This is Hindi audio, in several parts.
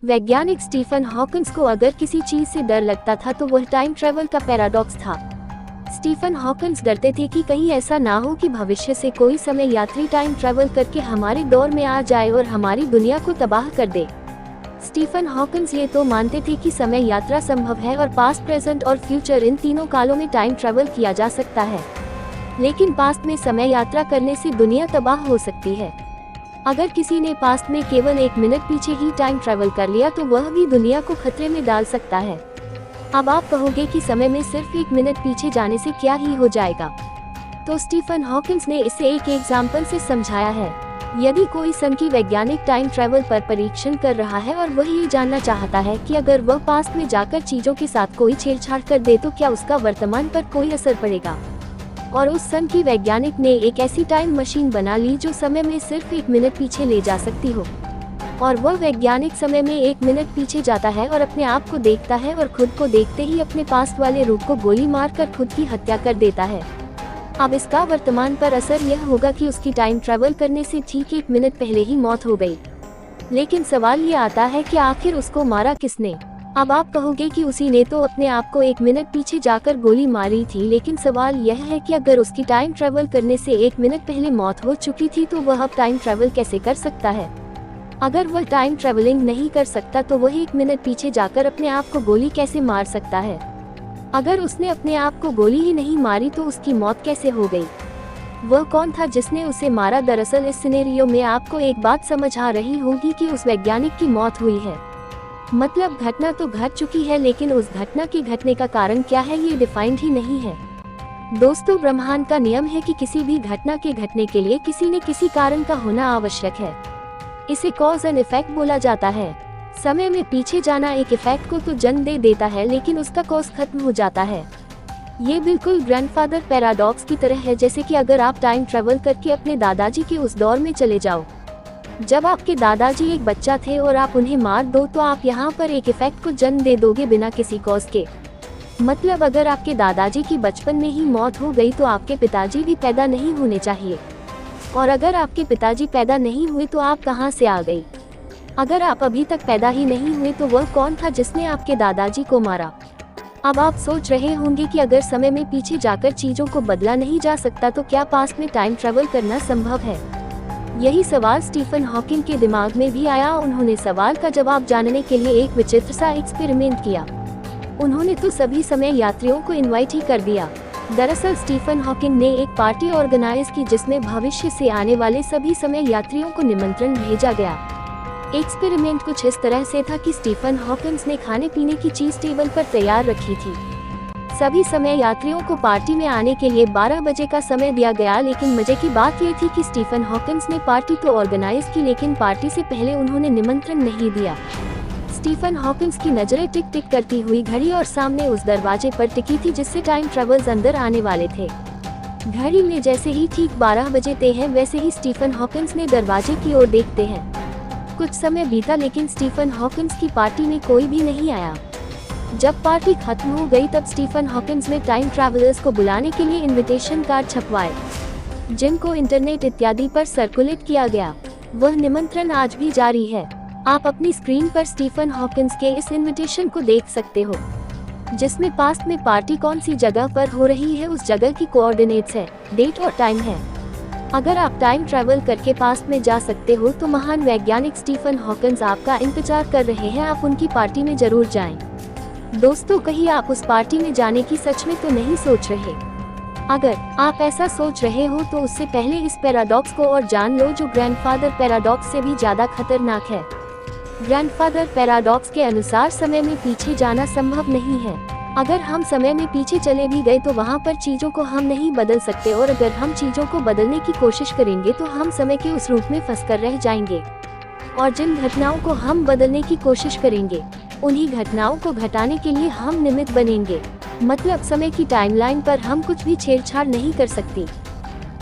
वैज्ञानिक स्टीफन हॉकिंस को अगर किसी चीज से डर लगता था तो वह टाइम ट्रेवल का पैराडॉक्स था। स्टीफन हॉकिंस डरते थे कि कहीं ऐसा ना हो कि भविष्य से कोई समय यात्री टाइम ट्रेवल करके हमारे दौर में आ जाए और हमारी दुनिया को तबाह कर दे। स्टीफन हॉकिंस ये तो मानते थे कि समय यात्रा संभव है और पास्ट, प्रेजेंट और फ्यूचर इन तीनों कालों में टाइम ट्रेवल किया जा सकता है, लेकिन पास्ट में समय यात्रा करने से दुनिया तबाह हो सकती है। अगर किसी ने पास्ट में केवल 1 मिनट पीछे ही टाइम ट्रैवल कर लिया तो वह भी दुनिया को खतरे में डाल सकता है। अब आप कहोगे कि समय में सिर्फ 1 मिनट पीछे जाने से क्या ही हो जाएगा, तो स्टीफन हॉकिंस ने इसे एक एग्जाम्पल से समझाया है। यदि कोई संख्यी वैज्ञानिक टाइम ट्रैवल पर परीक्षण कर रहा है और वह ये जानना चाहता है कि अगर वह पास्ट में जाकर चीजों के साथ कोई छेड़छाड़ कर दे तो क्या उसका वर्तमान पर कोई असर पड़ेगा, और उस सन की वैज्ञानिक ने एक ऐसी टाइम मशीन बना ली जो समय में सिर्फ 1 मिनट पीछे ले जा सकती हो, और वह वैज्ञानिक समय में 1 मिनट पीछे जाता है और अपने आप को देखता है और खुद को देखते ही अपने पास्ट वाले रूप को गोली मारकर खुद की हत्या कर देता है। अब इसका वर्तमान पर असर यह होगा कि उसकी टाइम ट्रैवल करने से ठीक 1 मिनट पहले ही मौत हो गई। लेकिन सवाल ये आता है कि आखिर उसको मारा किसने। अब आप कहोगे कि उसी ने तो अपने आप को 1 मिनट पीछे जाकर गोली मारी थी, लेकिन सवाल यह है कि अगर उसकी टाइम ट्रैवल करने से 1 मिनट पहले मौत हो चुकी थी तो वह अब टाइम ट्रैवल कैसे कर सकता है। अगर वह टाइम ट्रैवलिंग नहीं कर सकता तो वह 1 मिनट पीछे जाकर अपने आप को गोली कैसे मार सकता है। अगर उसने अपने आप को गोली ही नहीं मारी तो उसकी मौत कैसे हो गई। वह कौन था जिसने उसे मारा। दरअसल इस सिनेरियो में आपको एक बात समझ आ रही होगी कि उस वैज्ञानिक की मौत हुई है, मतलब घटना तो घट चुकी है, लेकिन उस घटना के घटने का कारण क्या है ये डिफाइंड ही नहीं है। दोस्तों, ब्रह्मांड का नियम है कि किसी भी घटना के घटने के लिए किसी न किसी कारण का होना आवश्यक है। इसे कॉज एंड इफेक्ट बोला जाता है। समय में पीछे जाना एक इफेक्ट को तो जन्म दे देता है, लेकिन उसका कॉज खत्म हो जाता है। ये बिल्कुल ग्रैंडफादर पैराडॉक्स की तरह है, जैसे कि अगर आप टाइम ट्रेवल करके अपने दादाजी के उस दौर में चले जाओ जब आपके दादाजी एक बच्चा थे और आप उन्हें मार दो, तो आप यहाँ पर एक इफेक्ट को जन्म दे दोगे बिना किसी कॉज के। मतलब अगर आपके दादाजी की बचपन में ही मौत हो गई तो आपके पिताजी भी पैदा नहीं होने चाहिए, और अगर आपके पिताजी पैदा नहीं हुए तो आप कहाँ से आ गई। अगर आप अभी तक पैदा ही नहीं हुए तो वह कौन था जिसने आपके दादाजी को मारा। अब आप सोच रहे होंगे कि अगर समय में पीछे जाकर चीजों को बदला नहीं जा सकता तो क्या पास्ट में टाइम ट्रेवल करना संभव है। यही सवाल स्टीफन हॉकिंग के दिमाग में भी आया। उन्होंने सवाल का जवाब जानने के लिए एक विचित्र सा एक्सपेरिमेंट किया। उन्होंने तो सभी समय यात्रियों को इनवाइट ही कर दिया। दरअसल स्टीफन हॉकिंग ने एक पार्टी ऑर्गेनाइज की जिसमें भविष्य से आने वाले सभी समय यात्रियों को निमंत्रण भेजा गया। एक्सपेरिमेंट कुछ इस तरह से था कि स्टीफन हॉकिंस ने खाने पीने की चीज टेबल पर तैयार रखी थी। सभी समय यात्रियों को पार्टी में आने के लिए 12 बजे का समय दिया गया, लेकिन मजे की बात ये थी कि स्टीफन हॉकिंस ने पार्टी तो ऑर्गेनाइज की, लेकिन पार्टी से पहले उन्होंने निमंत्रण नहीं दिया। स्टीफन हॉकिंस की नजरें टिक टिक करती हुई घड़ी और सामने उस दरवाजे पर टिकी थी जिससे टाइम ट्रेवलर्स अंदर आने वाले थे। घड़ी में जैसे ही ठीक 12 बजते हैं वैसे ही स्टीफन हॉकिंस ने दरवाजे की ओर देखते हैं। कुछ समय बीता, लेकिन स्टीफन हॉकिंस की पार्टी में कोई भी नहीं आया। जब पार्टी खत्म हो गई तब स्टीफन हॉकिंस ने टाइम ट्रैवलर्स को बुलाने के लिए इनविटेशन कार्ड छपवाए, जिनको इंटरनेट इत्यादि पर सर्कुलेट किया गया। वह निमंत्रण आज भी जारी है। आप अपनी स्क्रीन पर स्टीफन हॉकिंस के इस इनविटेशन को देख सकते हो, जिसमें पास्ट में पार्टी कौन सी जगह पर हो रही है, उस जगह की कोऑर्डिनेट्स है, डेट और टाइम है। अगर आप टाइम ट्रैवल करके पास्ट में जा सकते हो तो महान वैज्ञानिक स्टीफन हॉकिंस आपका इंतजार कर रहे हैं। आप उनकी पार्टी में जरूर जाएं। दोस्तों, कहीं आप उस पार्टी में जाने की सच में तो नहीं सोच रहे। अगर आप ऐसा सोच रहे हो तो उससे पहले इस पैराडॉक्स को और जान लो, जो ग्रैंडफादर पैराडॉक्स से भी ज्यादा खतरनाक है। ग्रैंडफादर पैराडॉक्स के अनुसार समय में पीछे जाना संभव नहीं है। अगर हम समय में पीछे चले भी गए तो वहाँ पर चीजों को हम नहीं बदल सकते, और अगर हम चीजों को बदलने की कोशिश करेंगे तो हम समय के उस रूप में फंसकर रह जाएंगे, और जिन घटनाओं को हम बदलने की कोशिश करेंगे उन्हीं घटनाओं को घटाने के लिए हम निमित्त बनेंगे। मतलब समय की टाइमलाइन पर हम कुछ भी छेड़छाड़ नहीं कर सकती।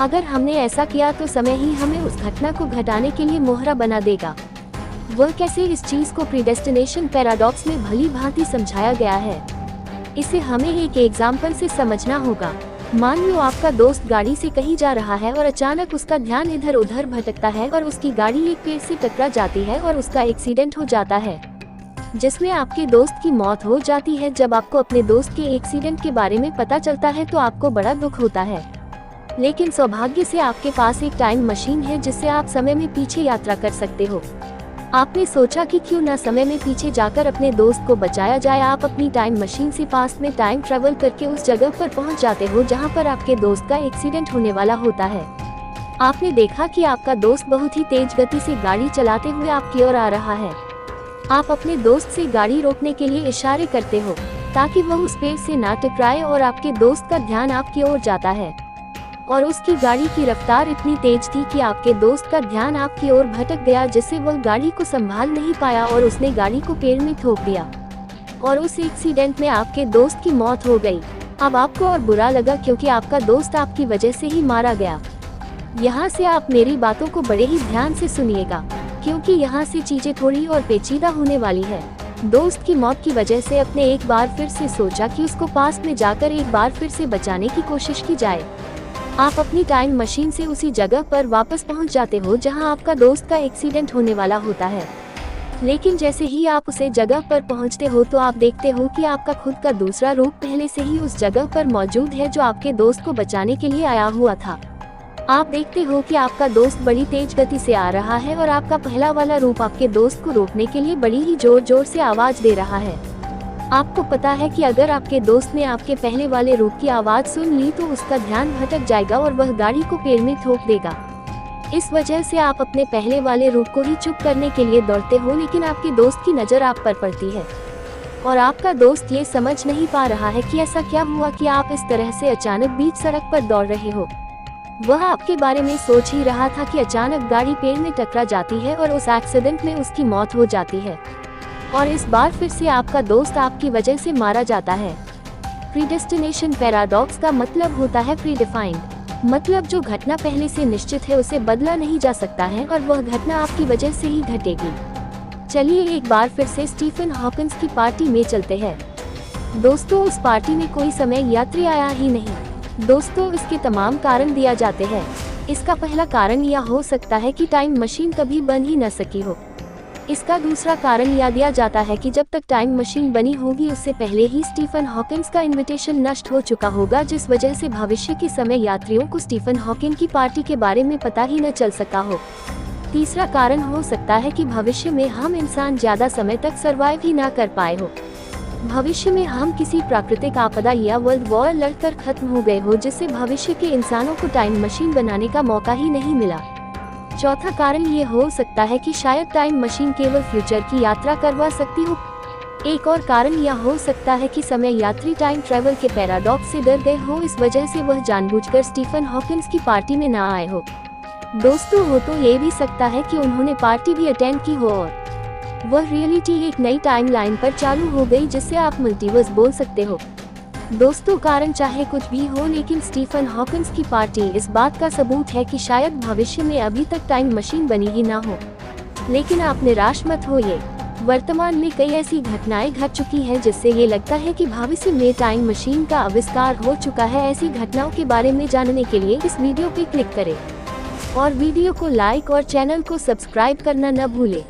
अगर हमने ऐसा किया तो समय ही हमें उस घटना को घटाने के लिए मोहरा बना देगा। वह कैसे, इस चीज को प्रीडेस्टिनेशन पैराडॉक्स में भली भांति समझाया गया है। इसे हमें एक एग्जाम्पल से समझना होगा। मान लो आपका दोस्त गाड़ी से कहीं जा रहा है और अचानक उसका ध्यान इधर उधर भटकता है और उसकी गाड़ी एक पेड़ से टकरा जाती है और उसका एक्सीडेंट हो जाता है। जिसमें आपके दोस्त की मौत हो जाती है। जब आपको अपने दोस्त के एक्सीडेंट के बारे में पता चलता है तो आपको बड़ा दुख होता है, लेकिन सौभाग्य से आपके पास एक टाइम मशीन है जिससे आप समय में पीछे यात्रा कर सकते हो। आपने सोचा कि क्यों ना समय में पीछे जाकर अपने दोस्त को बचाया जाए। आप अपनी टाइम मशीन से पास्ट में टाइम ट्रेवल करके उस जगह पर पहुंच जाते हो जहां पर आपके दोस्त का एक्सीडेंट होने वाला होता है। आपने देखा कि आपका दोस्त बहुत ही तेज गति से गाड़ी चलाते हुए आपकी ओर आ रहा है। आप अपने दोस्त से गाड़ी रोकने के लिए इशारे करते हो ताकि वह उस पेड़ से ना टकराए और आपके दोस्त का ध्यान आपकी ओर जाता है और उसकी गाड़ी की रफ्तार इतनी तेज थी कि आपके दोस्त का ध्यान आपकी ओर भटक गया, जिससे वह गाड़ी को संभाल नहीं पाया और उसने गाड़ी को पेड़ में ठोक दिया और उस एक्सीडेंट में आपके दोस्त की मौत हो गई। अब आपको और बुरा लगा क्योंकि आपका दोस्त आपकी वजह से ही मारा गया। यहाँ से आप मेरी बातों को बड़े ही ध्यान से सुनिएगा क्योंकि यहाँ से चीजें थोड़ी और पेचीदा होने वाली है। दोस्त की मौत की वजह से अपने एक बार फिर से सोचा कि उसको पास्ट में जाकर एक बार फिर से बचाने की कोशिश की जाए। आप अपनी टाइम मशीन से उसी जगह पर वापस पहुंच जाते हो जहां आपका दोस्त का एक्सीडेंट होने वाला होता है, लेकिन जैसे ही आप उसे जगह पर पहुंचते हो तो आप देखते हो कि आपका खुद का दूसरा रूप पहले से ही उस जगह पर मौजूद है जो आपके दोस्त को बचाने के लिए आया हुआ था। आप देखते हो कि आपका दोस्त बड़ी तेज गति से आ रहा है और आपका पहला वाला रूप आपके दोस्त को रोकने के लिए बड़ी ही जोर जोर से आवाज दे रहा है। आपको पता है कि अगर आपके दोस्त ने आपके पहले वाले रूप की आवाज सुन ली तो उसका ध्यान भटक जाएगा और वह गाड़ी को पेड़ में ठोक देगा। इस वजह से आप अपने पहले वाले रूप को ही चुप करने के लिए दौड़ते हो, लेकिन आपके दोस्त की नजर आप पर पड़ती है और आपका दोस्त ये समझ नहीं पा रहा है कि ऐसा क्या हुआ कि आप इस तरह से अचानक बीच सड़क पर दौड़ रहे हो। वह आपके बारे में सोच ही रहा था कि अचानक गाड़ी पेड़ में टकरा जाती है और उस एक्सीडेंट में उसकी मौत हो जाती है और इस बार फिर से आपका दोस्त आपकी वजह से मारा जाता है। प्रीडेस्टिनेशन पैराडॉक्स का मतलब होता है प्रीडिफाइंड, मतलब जो घटना पहले से निश्चित है उसे बदला नहीं जा सकता है और वह घटना आपकी वजह से ही घटेगी। चलिए एक बार फिर से स्टीफन हॉकिंस की पार्टी में चलते हैं। दोस्तों, उस पार्टी में कोई समय यात्री आया ही नहीं। दोस्तों, इसके तमाम कारण दिया जाते हैं। इसका पहला कारण यह हो सकता है कि टाइम मशीन कभी बन ही न सकी हो। इसका दूसरा कारण यह दिया जाता है कि जब तक टाइम मशीन बनी होगी उससे पहले ही स्टीफन हॉकिंस का इनविटेशन नष्ट हो चुका होगा, जिस वजह से भविष्य के समय यात्रियों को स्टीफन हॉकिंग की पार्टी के बारे में पता ही न चल सका हो। तीसरा कारण हो सकता है कि भविष्य में हम इंसान ज्यादा समय तक सरवाइव ही ना कर पाए हो। भविष्य में हम किसी प्राकृतिक आपदा या वर्ल्ड वॉर लड़कर खत्म हो गए हो, जिससे भविष्य के इंसानों को टाइम मशीन बनाने का मौका ही नहीं मिला। चौथा कारण ये हो सकता है कि शायद टाइम मशीन केवल फ्यूचर की यात्रा करवा सकती हो। एक और कारण यह हो सकता है कि समय यात्री टाइम ट्रेवल के पैराडॉक्स से डर गए हो, इस वजह से वह जानबूझकर स्टीफन हॉकिंस की पार्टी में ना आए हो। दोस्तों, हो तो ये भी सकता है कि उन्होंने पार्टी भी अटेंड की हो और वह रियलिटी एक नई टाइमलाइन पर चालू हो गई, जिससे आप मल्टीवर्स बोल सकते हो। दोस्तों, कारण चाहे कुछ भी हो, लेकिन स्टीफन हॉकिंस की पार्टी इस बात का सबूत है कि शायद भविष्य में अभी तक टाइम मशीन बनी ही ना हो। लेकिन आप निराश मत होइए, वर्तमान में कई ऐसी घटनाएं घट चुकी हैं जिससे ये लगता है कि भविष्य में टाइम मशीन का आविष्कार हो चुका है। ऐसी घटनाओं के बारे में जानने के लिए इस वीडियो पे क्लिक करें और वीडियो को लाइक और चैनल को सब्सक्राइब करना न भूलें।